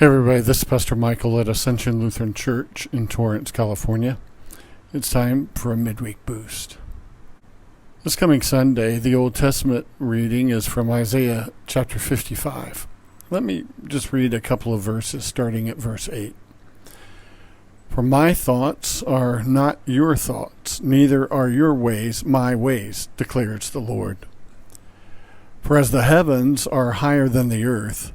Hey everybody, this is Pastor Michael at Ascension Lutheran Church in Torrance, California. It's time for a midweek boost. This coming Sunday, the Old Testament reading is from Isaiah chapter 55. Let me just read a couple of verses starting at verse 8. For my thoughts are not your thoughts, neither are your ways my ways, declares the Lord. For as the heavens are higher than the earth,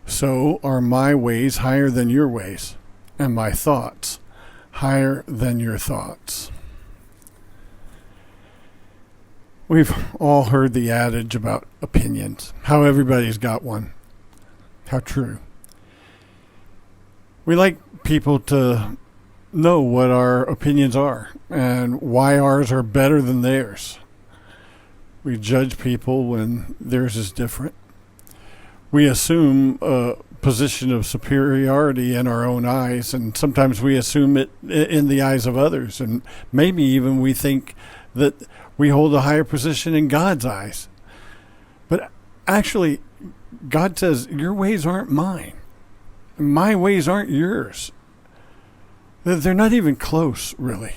so are my ways higher than your ways, and my thoughts higher than your thoughts. We've all heard the adage about opinions, how everybody's got one. How true. We like people to know what our opinions are and why ours are better than theirs. We judge people when theirs is different. We assume a position of superiority in our own eyes, and sometimes we assume it in the eyes of others, and maybe even we think that we hold a higher position in God's eyes. But actually, God says, your ways aren't mine. My ways aren't yours. They're not even close, really.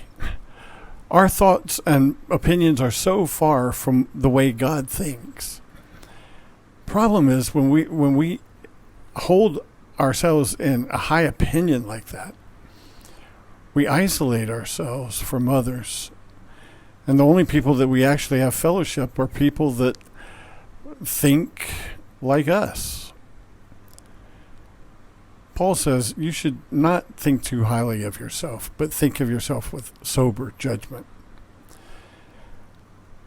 Our thoughts and opinions are so far from the way God thinks. Problem is when we hold ourselves in a high opinion like that, we isolate ourselves from others, and the only people that we actually have fellowship are people that think like us. Paul says you should not think too highly of yourself, but think of yourself with sober judgment.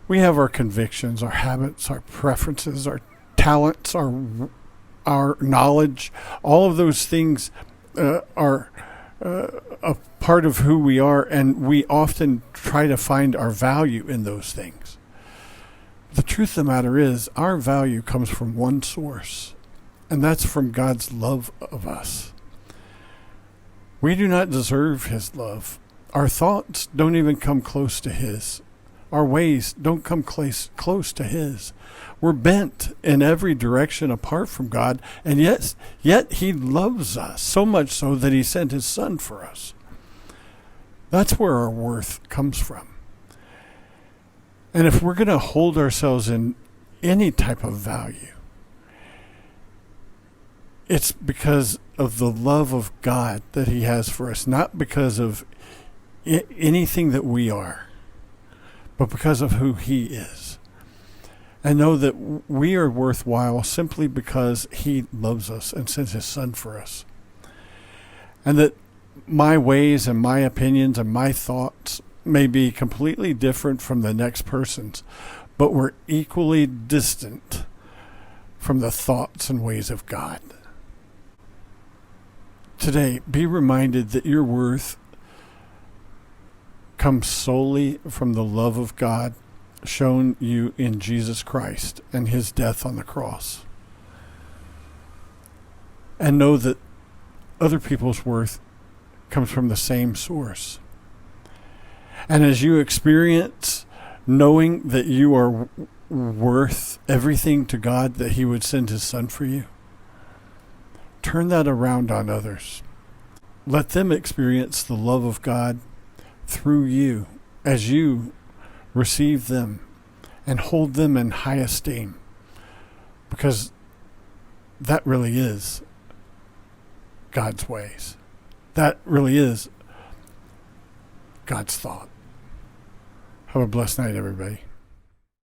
We have our convictions, our habits, our preferences, our talents, our knowledge. All of those things are a part of who we are, and we often try to find our value in those things. The truth of the matter is, our value comes from one source, and that's from God's love of us. We do not deserve His love. Our thoughts don't even come close to His. Our ways don't come close to His. We're bent in every direction apart from God, and yet He loves us so much so that He sent His Son for us. That's where our worth comes from. And if we're going to hold ourselves in any type of value, it's because of the love of God that He has for us, not because of anything that we are, but because of who He is. And know that we are worthwhile simply because He loves us and sent His Son for us. And that my ways and my opinions and my thoughts may be completely different from the next person's, but we're equally distant from the thoughts and ways of God. Today, be reminded that your worth comes solely from the love of God shown you in Jesus Christ and His death on the cross. And know that other people's worth comes from the same source. And as you experience knowing that you are worth everything to God, that He would send His Son for you, turn that around on others. Let them experience the love of God through you as you receive them and hold them in high esteem, because that really is God's ways. That really is God's thought. Have a blessed night, everybody.